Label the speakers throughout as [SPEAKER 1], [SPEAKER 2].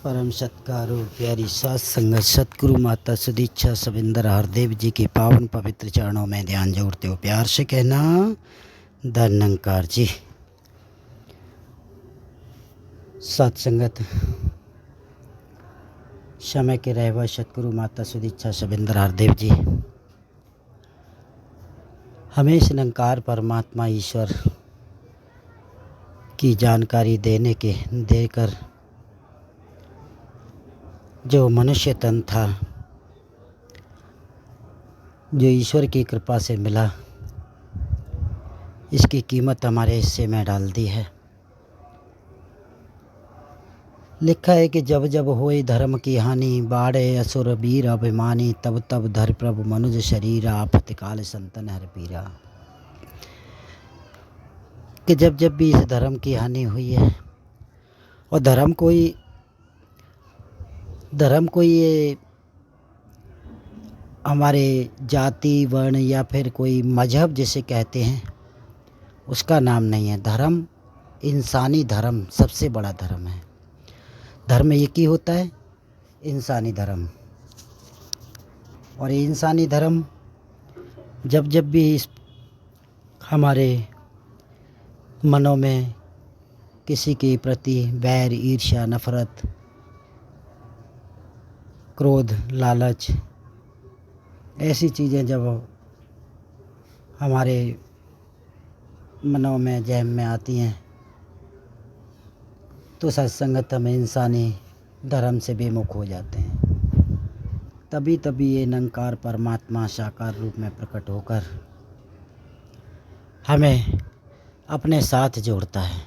[SPEAKER 1] परम सत्कारो प्यारी सात संगत सतगुरु माता सुदीक्षा सविंदर हरदेव जी के पावन पवित्र चरणों में ध्यान जोड़ते हो। प्यार से कहना धन्यंकार जी। सात संगत समय के रहवा सतगुरु माता सुदीक्षा सविंदर हरदेव जी हमें इस निरंकार परमात्मा ईश्वर की जानकारी देकर जो मनुष्य तन था, जो ईश्वर की कृपा से मिला, इसकी कीमत हमारे हिस्से में डाल दी है। लिखा है कि जब जब होए धर्म की हानि, बाढ़े असुर वीर अभिमानी, तब तब धर प्रभु मनुज शरीरा, आफत काल संतन हर पीरा। कि जब जब भी इस धर्म की हानि हुई है, और धर्म कोई ये हमारे जाति वर्ण या फिर कोई मजहब जिसे कहते हैं उसका नाम नहीं है। धर्म इंसानी धर्म सबसे बड़ा धर्म है। धर्म एक ही होता है, इंसानी धर्म। और ये इंसानी धर्म जब जब भी हमारे मनों में किसी के प्रति बैर, ईर्ष्या, नफरत, क्रोध, लालच, ऐसी चीज़ें जब हमारे मनों में, जहन में आती हैं, तो सत्संगत हमें इंसानी धर्म से बेमुख हो जाते हैं। तभी ये निरंकार परमात्मा साकार रूप में प्रकट होकर हमें अपने साथ जोड़ता है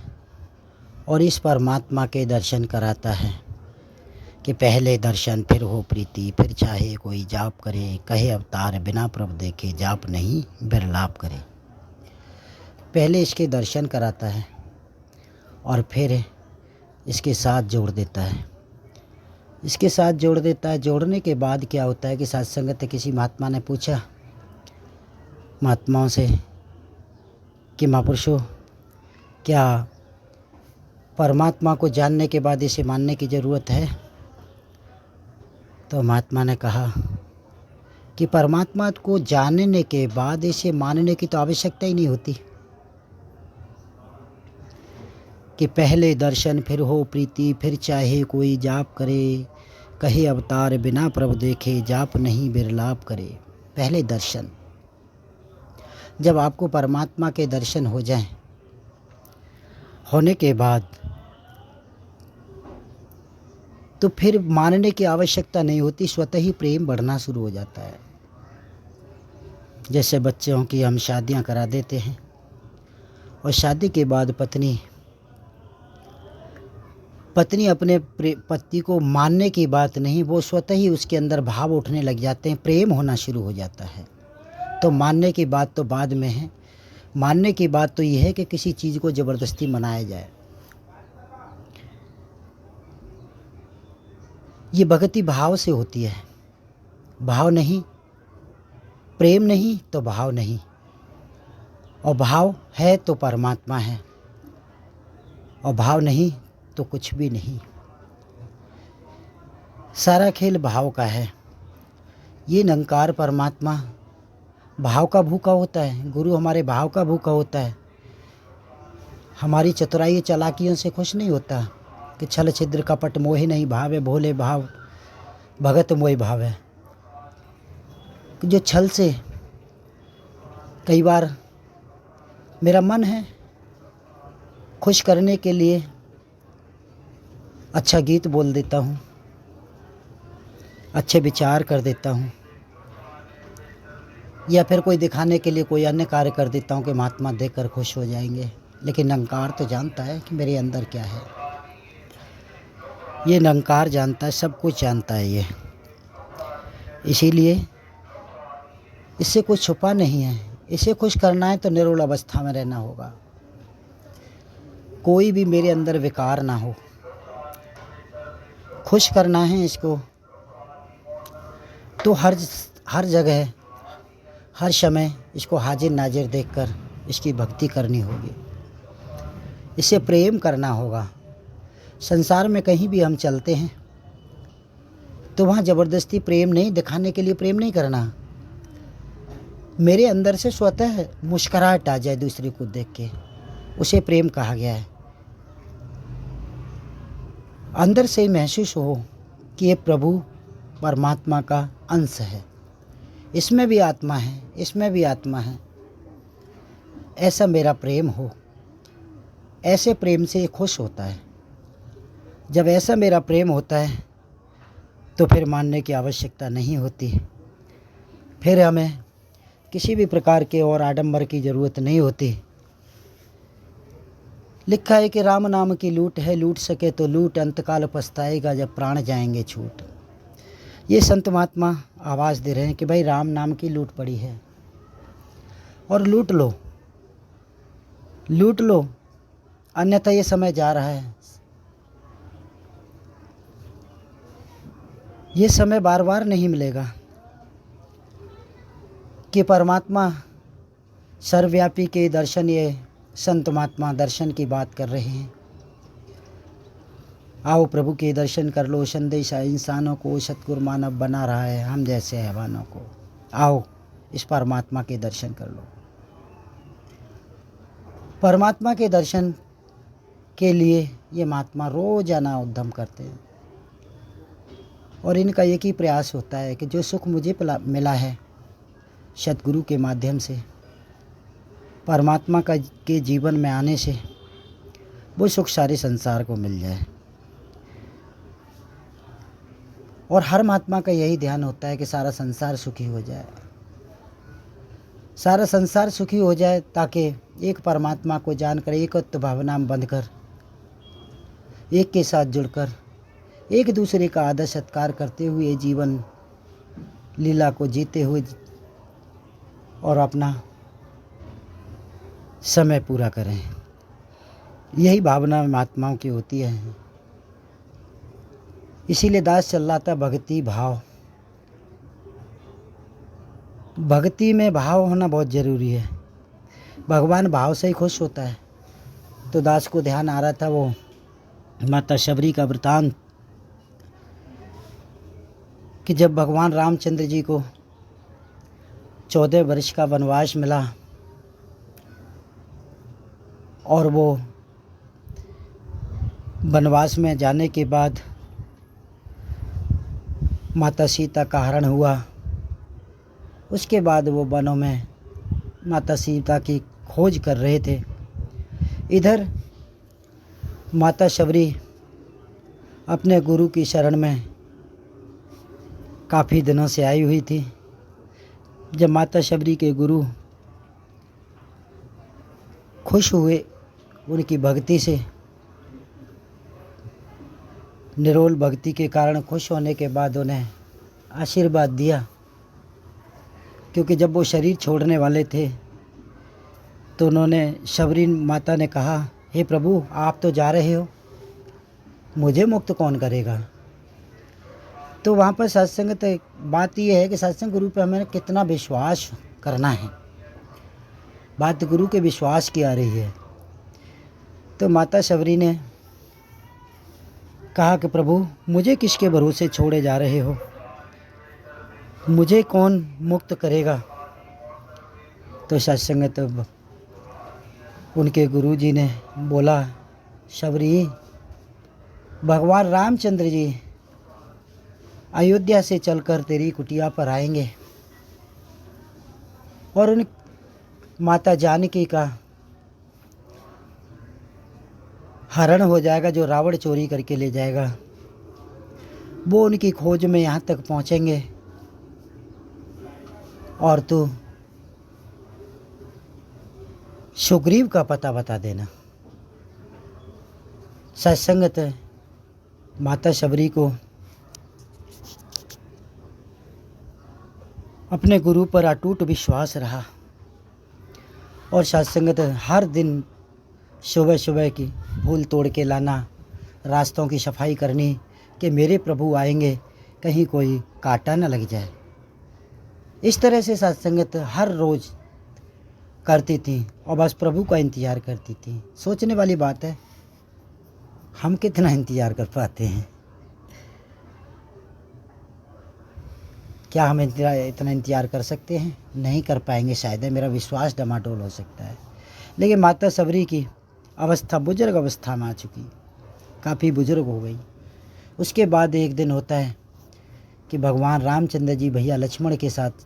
[SPEAKER 1] और इस परमात्मा के दर्शन कराता है कि पहले दर्शन फिर हो प्रीति, फिर चाहे कोई जाप करे, कहे अवतार बिना प्रभु देखे, जाप नहीं बिरलाप करे। पहले इसके दर्शन कराता है और फिर इसके साथ जोड़ देता है। इसके साथ जोड़ देता है। जोड़ने के बाद क्या होता है कि सत्संगत किसी महात्मा ने पूछा महात्माओं से कि महापुरुषों, क्या परमात्मा को जानने के बाद इसे मानने की ज़रूरत है? तो महात्मा ने कहा कि परमात्मा को जानने के बाद इसे मानने की तो आवश्यकता ही नहीं होती। कि पहले दर्शन फिर हो प्रीति, फिर चाहे कोई जाप करे, कहे अवतार बिना प्रभु देखे, जाप नहीं बिरलाप करे। पहले दर्शन, जब आपको परमात्मा के दर्शन हो जाएं, होने के बाद तो फिर मानने की आवश्यकता नहीं होती, स्वतः ही प्रेम बढ़ना शुरू हो जाता है। जैसे बच्चों की हम शादियां करा देते हैं और शादी के बाद पत्नी अपने पति को मानने की बात नहीं, वो स्वतः ही उसके अंदर भाव उठने लग जाते हैं, प्रेम होना शुरू हो जाता है। तो मानने की बात तो बाद में है। मानने की बात तो ये है कि किसी चीज़ को ज़बरदस्ती मनाया जाए। ये भक्ति भाव से होती है। भाव नहीं, प्रेम नहीं तो भाव नहीं, और भाव है तो परमात्मा है, और भाव नहीं तो कुछ भी नहीं। सारा खेल भाव का है। ये निरंकार परमात्मा भाव का भूखा होता है। गुरु हमारे भाव का भूखा होता है। हमारी चतुराई चालाकियों से खुश नहीं होता कि छल छिद्र कपट मोहि नहीं भावे, भोले भाव भगत मोहि भावे। जो छल से, कई बार मेरा मन है खुश करने के लिए अच्छा गीत बोल देता हूँ, अच्छे विचार कर देता हूँ, या फिर कोई दिखाने के लिए कोई अन्य कार्य कर देता हूँ कि महात्मा देखकर खुश हो जाएंगे। लेकिन निरंकार तो जानता है कि मेरे अंदर क्या है। ये निरंकार जानता है, सब कुछ जानता है ये। इसीलिए इससे कुछ छुपा नहीं है। इसे खुश करना है तो निरोल अवस्था में रहना होगा। कोई भी मेरे अंदर विकार ना हो। खुश करना है इसको तो हर जगह, हर समय इसको हाजिर नाजिर देखकर इसकी भक्ति करनी होगी। इसे प्रेम करना होगा। संसार में कहीं भी हम चलते हैं तो वहाँ ज़बरदस्ती प्रेम नहीं, दिखाने के लिए प्रेम नहीं करना। मेरे अंदर से स्वतः मुस्कुराहट आ जाए दूसरे को देख के, उसे प्रेम कहा गया है। अंदर से ही महसूस हो कि ये प्रभु परमात्मा का अंश है, इसमें भी आत्मा है, इसमें भी आत्मा है। ऐसा मेरा प्रेम हो, ऐसे प्रेम से ये खुश होता है। जब ऐसा मेरा प्रेम होता है तो फिर मानने की आवश्यकता नहीं होती, फिर हमें किसी भी प्रकार के और आडंबर की ज़रूरत नहीं होती। लिखा है कि राम नाम की लूट है, लूट सके तो लूट, अंतकाल पछताएगा जब प्राण जाएंगे छूट। ये संत महात्मा आवाज़ दे रहे हैं कि भाई राम नाम की लूट पड़ी है और लूट लो, लूट लो, अन्यथा ये समय जा रहा है। ये समय बार बार नहीं मिलेगा कि परमात्मा सर्वव्यापी के दर्शन, ये संत महात्मा दर्शन की बात कर रहे हैं। आओ प्रभु के दर्शन कर लो, संदेश इंसानों को सतगुरु मानव बना रहा है, हम जैसे हैवानों को। आओ इस परमात्मा के दर्शन कर लो। परमात्मा के दर्शन के लिए ये महात्मा रोजाना उद्यम करते हैं और इनका एक ही प्रयास होता है कि जो सुख मुझे मिला है सतगुरु के माध्यम से, परमात्मा का के जीवन में आने से, वो सुख सारे संसार को मिल जाए। और हर महात्मा का यही ध्यान होता है कि सारा संसार सुखी हो जाए, सारा संसार सुखी हो जाए, ताकि एक परमात्मा को जानकर, एकत्व भावना में बंधकर, एक के साथ जुड़कर, एक दूसरे का आदर सत्कार करते हुए जीवन लीला को जीते हुए और अपना समय पूरा करें। यही भावना महात्माओं की होती है। इसीलिए दास चल रहा था भक्ति भाव। भक्ति में भाव होना बहुत ज़रूरी है। भगवान भाव से ही खुश होता है। तो दास को ध्यान आ रहा था वो माता शबरी का वृतांत, कि जब भगवान रामचंद्र जी को 14 वर्ष का वनवास मिला और वो वनवास में जाने के बाद माता सीता का हरण हुआ। उसके बाद वो वनों में माता सीता की खोज कर रहे थे। इधर माता शबरी अपने गुरु की शरण में काफ़ी दिनों से आई हुई थी। जब माता शबरी के गुरु खुश हुए उनकी भक्ति से, निरोल भक्ति के कारण खुश होने के बाद उन्हें आशीर्वाद दिया, क्योंकि जब वो शरीर छोड़ने वाले थे तो उन्होंने, शबरी माता ने कहा, हे प्रभु आप तो जा रहे हो, मुझे मुक्त कौन करेगा। तो वहाँ पर सत्संग बात यह है कि सत्संग गुरु पे हमें कितना विश्वास करना है। बात गुरु के विश्वास की आ रही है। तो माता शबरी ने कहा कि प्रभु मुझे किसके भरोसे छोड़े जा रहे हो, मुझे कौन मुक्त करेगा। तो सत्संग तो उनके गुरु जी ने बोला, शबरी भगवान रामचंद्र जी अयोध्या से चलकर तेरी कुटिया पर आएंगे और उन माता जानकी का हरण हो जाएगा, जो रावण चोरी करके ले जाएगा। वो उनकी खोज में यहाँ तक पहुँचेंगे और तू सुग्रीव का पता बता देना। सत्संगत माता शबरी को अपने गुरु पर अटूट विश्वास रहा और सत्संगत हर दिन सुबह सुबह की फूल तोड़ के लाना, रास्तों की सफाई करनी कि मेरे प्रभु आएंगे, कहीं कोई कांटा न लग जाए। इस तरह से सत्संगत हर रोज़ करती थी और बस प्रभु का इंतज़ार करती थी। सोचने वाली बात है, हम कितना इंतज़ार कर पाते हैं। क्या हम इतना इंतज़ार कर सकते हैं? नहीं कर पाएंगे शायद, मेरा विश्वास डमाडोल हो सकता है। लेकिन माता सबरी की अवस्था बुजुर्ग अवस्था में आ चुकी, काफ़ी बुजुर्ग हो गई। उसके बाद एक दिन होता है कि भगवान रामचंद्र जी भैया लक्ष्मण के साथ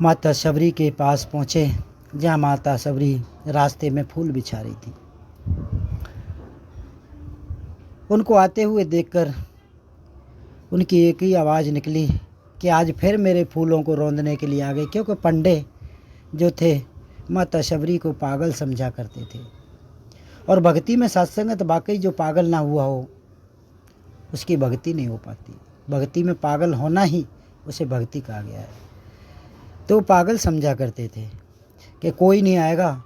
[SPEAKER 1] माता सबरी के पास पहुँचे, जहाँ माता सबरी रास्ते में फूल बिछा रही थी। उनको आते हुए देखकर उनकी एक ही आवाज़ निकली कि आज फिर मेरे फूलों को रौंदने के लिए आ गए। क्योंकि पंडे जो थे माता सबरी को पागल समझा करते थे, और भक्ति में सत्संगत वाकई जो पागल ना हुआ हो उसकी भक्ति नहीं हो पाती। भक्ति में पागल होना ही उसे भक्ति कहा गया है। तो पागल समझा करते थे कि कोई नहीं आएगा,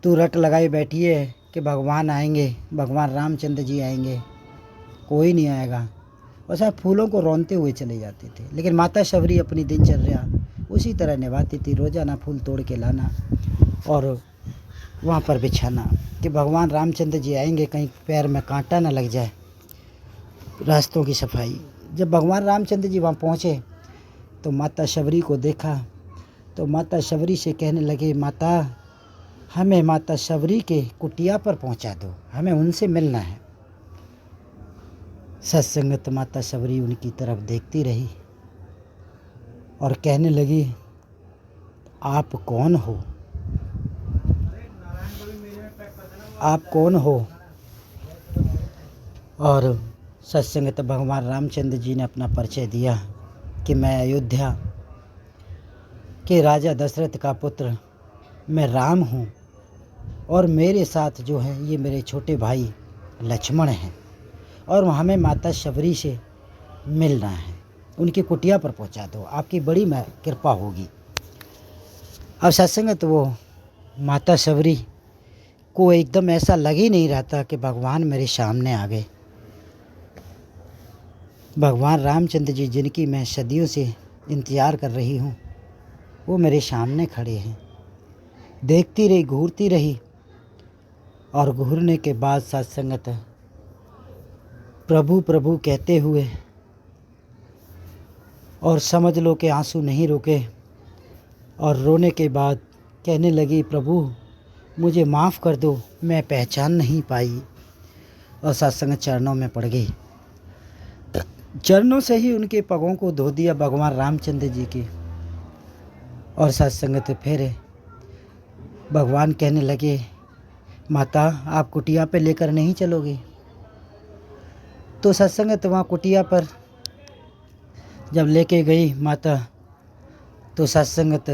[SPEAKER 1] तू रट लगाए बैठी है कि भगवान आएंगे, भगवान रामचंद्र जी आएंगे, कोई नहीं आएगा। और सब फूलों को रौंदते हुए चले जाते थे। लेकिन माता सबरी अपनी दिनचर्या उसी तरह निभाती थी, रोज़ाना फूल तोड़ के लाना और वहाँ पर बिछाना कि भगवान रामचंद्र जी आएंगे, कहीं पैर में कांटा ना लग जाए। रास्तों की सफाई। जब भगवान रामचंद्र जी वहाँ पहुँचे तो माता सबरी को देखा, तो माता सबरी से कहने लगे, माता हमें माता सबरी के कुटिया पर पहुँचा दो, हमें उनसे मिलना है। सत्संगत माता सबरी उनकी तरफ देखती रही और कहने लगी, आप कौन हो? आप कौन हो? और सत्संगत भगवान रामचंद्र जी ने अपना परिचय दिया कि मैं अयोध्या के राजा दशरथ का पुत्र मैं राम हूँ, और मेरे साथ जो है ये मेरे छोटे भाई लक्ष्मण हैं, और हमें माता सबरी से मिलना है, उनकी कुटिया पर पहुँचा दो, आपकी बड़ी कृपा होगी। अब सत्संगत वो माता सबरी को एकदम ऐसा लग ही नहीं रहा था कि भगवान मेरे सामने आ गए। भगवान रामचंद्र जी जिनकी मैं सदियों से इंतज़ार कर रही हूँ वो मेरे सामने खड़े हैं। देखती रही, घूरती रही, और घूरने के बाद सत्संगत प्रभु प्रभु कहते हुए, और समझ लो कि आंसू नहीं रुके, और रोने के बाद कहने लगी, प्रभु मुझे माफ़ कर दो, मैं पहचान नहीं पाई। और सत्संग चरणों में पड़ गई। चरणों से ही उनके पगों को धो दिया भगवान रामचंद्र जी की। और सत्संगत फिर भगवान कहने लगे, माता आप कुटिया पे लेकर नहीं चलोगी? तो सत्संगत वहाँ कुटिया पर जब लेके गई माता, तो सत्संगत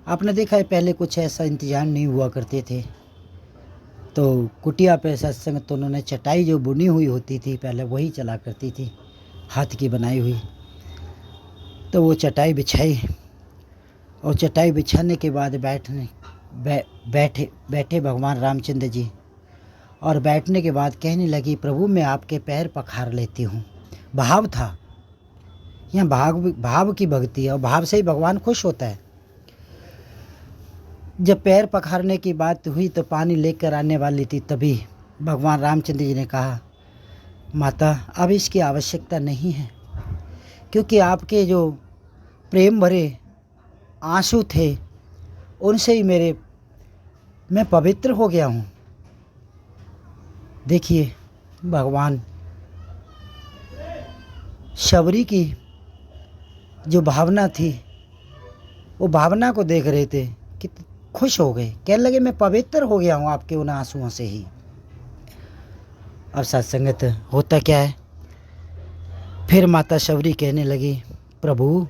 [SPEAKER 1] आपने देखा है पहले कुछ ऐसा इंतजाम नहीं हुआ करते थे। तो कुटिया पे सत्संगत उन्होंने चटाई जो बुनी हुई होती थी पहले वही चला करती थी, हाथ की बनाई हुई। तो वो चटाई बिछाई, और चटाई बिछाने के बाद बैठे भगवान रामचंद्र जी, और बैठने के बाद कहने लगी, प्रभु मैं आपके पैर पखार लेती हूँ। भाव था, यहाँ भाव की भक्ति है, और भाव से ही भगवान खुश होता है। जब पैर पखारने की बात हुई तो पानी लेकर आने वाली थी, तभी भगवान रामचंद्र जी ने कहा, माता अब इसकी आवश्यकता नहीं है, क्योंकि आपके जो प्रेम भरे आंसू थे उनसे ही मैं पवित्र हो गया हूँ। देखिए भगवान सबरी की जो भावना थी वो भावना को देख रहे थे कि खुश हो गए, कहने लगे मैं पवित्र हो गया हूँ आपके उन आंसुओं से ही। अब सत्संगत होता क्या है, फिर माता सबरी कहने लगी, प्रभु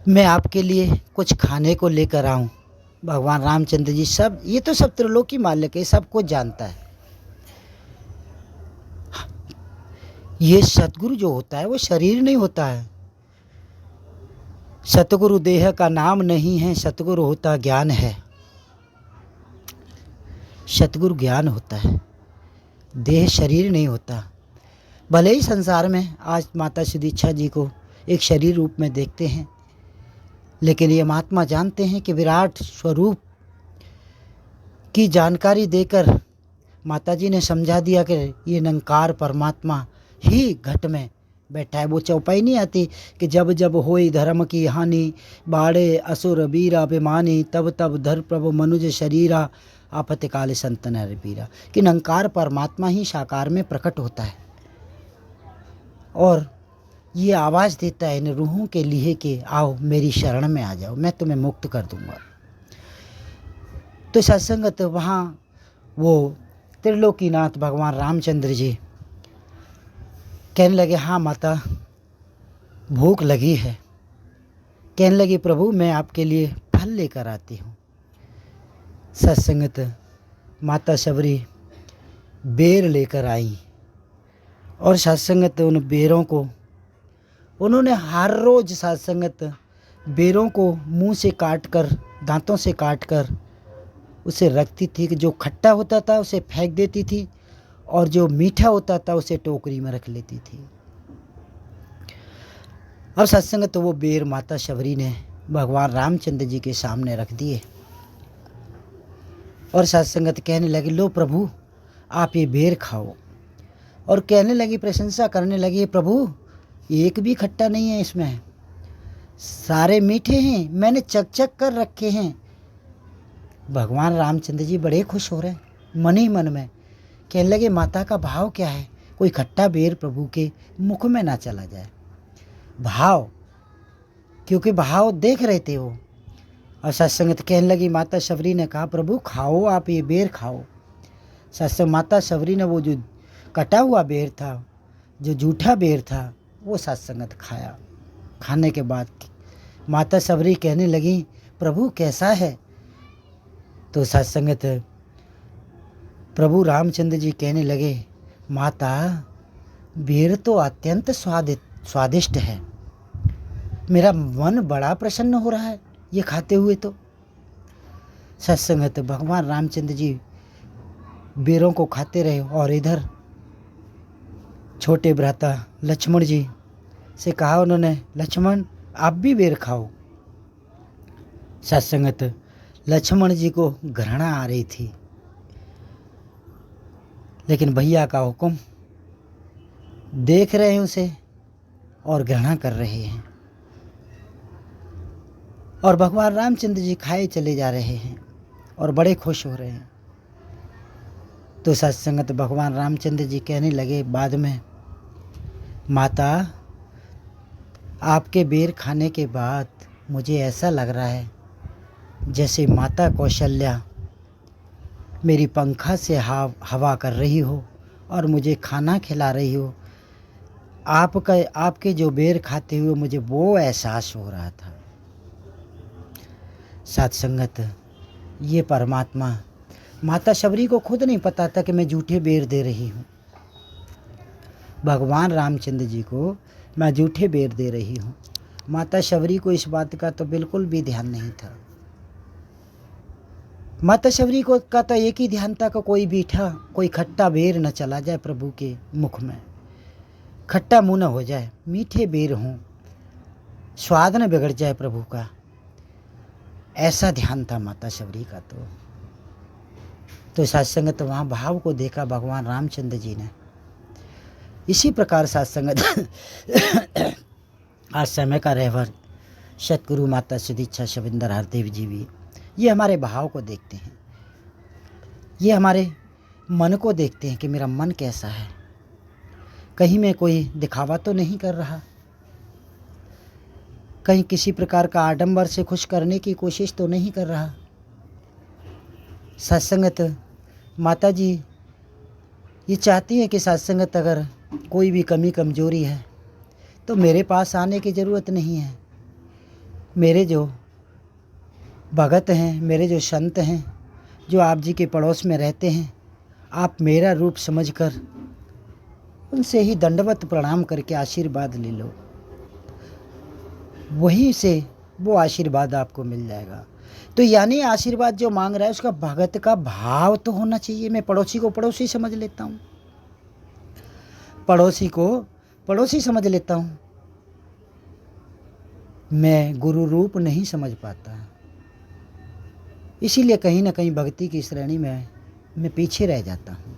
[SPEAKER 1] मैं आपके लिए कुछ खाने को लेकर आऊं। भगवान रामचंद्र जी सब ये तो सब त्रिलोकी मालिक है, सब कुछ जानता है। ये सतगुरु जो होता है वो शरीर नहीं होता है। सतगुरु देह का नाम नहीं है, सतगुरु होता ज्ञान है। सतगुरु ज्ञान होता है, देह शरीर नहीं होता। भले ही संसार में आज माता सुदीक्षा जी को एक शरीर रूप में देखते हैं, लेकिन ये महात्मा जानते हैं कि विराट स्वरूप की जानकारी देकर माता जी ने समझा दिया कि ये निरंकार परमात्मा ही घट में बैठा है। वो चौपाई नहीं आती कि जब जब होई धर्म की हानि, बाड़े असुर वीर अभिमानी, तब तब धर प्रभु मनुज शरीरा, आपत्तिकाल संत नर पीरा। कि निरंकार परमात्मा ही साकार में प्रकट होता है और ये आवाज़ देता है इन रूहों के लिए कि आओ मेरी शरण में आ जाओ, मैं तुम्हें मुक्त कर दूंगा। तो सत्संगत वहाँ वो त्रिलोकीनाथ भगवान रामचंद्र जी कहने लगे, हाँ माता भूख लगी है। कहने लगी, प्रभु मैं आपके लिए फल लेकर आती हूँ। सत्संगत माता शबरी बेर लेकर आई और सत्संगत उन बेरों को उन्होंने हर रोज़ सत्संगत बेरों को मुंह से काट कर, दांतों से काट कर उसे रखती थी कि जो खट्टा होता था उसे फेंक देती थी और जो मीठा होता था उसे टोकरी में रख लेती थी। अब सत्संगत तो वो बेर माता शबरी ने भगवान रामचंद्र जी के सामने रख दिए और सत्संगत कहने लगी, लो प्रभु आप ये बेर खाओ। और कहने लगी, प्रशंसा करने लगी, प्रभु एक भी खट्टा नहीं है इसमें, सारे मीठे हैं, मैंने चक चक कर रखे हैं। भगवान रामचंद्र जी बड़े खुश हो रहे हैं मन ही मन में। कहने लगे, माता का भाव क्या है, कोई खट्टा बेर प्रभु के मुख में ना चला जाए। भाव, क्योंकि भाव देख रहे थे वो। और सत्संगत कहने लगी, माता शबरी ने कहा, प्रभु खाओ आप ये बेर खाओ। सत्संग माता शबरी ने वो जो कटा हुआ बेर था, जो जूठा बेर था, वो सत्संगत खाया। खाने के बाद माता शबरी कहने लगी, प्रभु कैसा है। तो सत्संगत प्रभु रामचंद्र जी कहने लगे, माता बेर तो अत्यंत स्वादिष्ट है, मेरा मन बड़ा प्रसन्न हो रहा है ये खाते हुए। तो सत्संगत भगवान रामचंद्र जी बेरों को खाते रहे और इधर छोटे भ्राता लक्ष्मण जी से कहा उन्होंने, लक्ष्मण आप भी बेर खाओ। सत्संगत लक्ष्मण जी को घृणा आ रही थी, लेकिन भैया का हुक्म देख रहे हैं उसे और घृणा कर रहे हैं। और भगवान रामचंद्र जी खाए चले जा रहे हैं और बड़े खुश हो रहे हैं। तो सत्संगत भगवान रामचंद्र जी कहने लगे बाद में, माता आपके बेर खाने के बाद मुझे ऐसा लग रहा है जैसे माता कौशल्या मेरी पंखा से हवा कर रही हो और मुझे खाना खिला रही हो। आपके जो बेर खाते हुए मुझे वो एहसास हो रहा था। सत्संगत ये परमात्मा, माता शबरी को खुद नहीं पता था कि मैं झूठे बेर दे रही हूँ। भगवान रामचंद्र जी को मैं झूठे बेर दे रही हूँ। माता शबरी को इस बात का तो बिल्कुल भी ध्यान नहीं था। माता शबरी को का तो एक ही ध्यान था कि कोई खट्टा बेर न चला जाए प्रभु के मुख में, खट्टा मुँह न हो जाए, मीठे बेर हों, स्वाद न बिगड़ जाए प्रभु का। ऐसा ध्यान था माता शबरी का। तो सत्संगत वहाँ भाव को देखा भगवान रामचंद्र जी ने। इसी प्रकार सत्संगत आज समय का रहवर सतगुरु माता सुदीक्षा शबिंदर हरदेव जी भी ये हमारे भाव को देखते हैं, ये हमारे मन को देखते हैं कि मेरा मन कैसा है। कहीं मैं कोई दिखावा तो नहीं कर रहा, कहीं किसी प्रकार का आडंबर से खुश करने की कोशिश तो नहीं कर रहा। सत्संगत माता जी ये चाहती है कि सत्संगत अगर कोई भी कमी कमजोरी है तो मेरे पास आने की ज़रूरत नहीं है। मेरे जो भगत हैं, मेरे जो संत हैं, जो आप जी के पड़ोस में रहते हैं, आप मेरा रूप समझकर उनसे ही दंडवत प्रणाम करके आशीर्वाद ले लो, वहीं से वो आशीर्वाद आपको मिल जाएगा। तो यानी आशीर्वाद जो मांग रहा है उसका भगत का भाव तो होना चाहिए। मैं पड़ोसी को पड़ोसी समझ लेता हूँ, पड़ोसी को पड़ोसी समझ लेता हूँ, मैं गुरु रूप नहीं समझ पाता। इसीलिए कहीं ना कहीं भक्ति की श्रेणी में मैं पीछे रह जाता हूँ।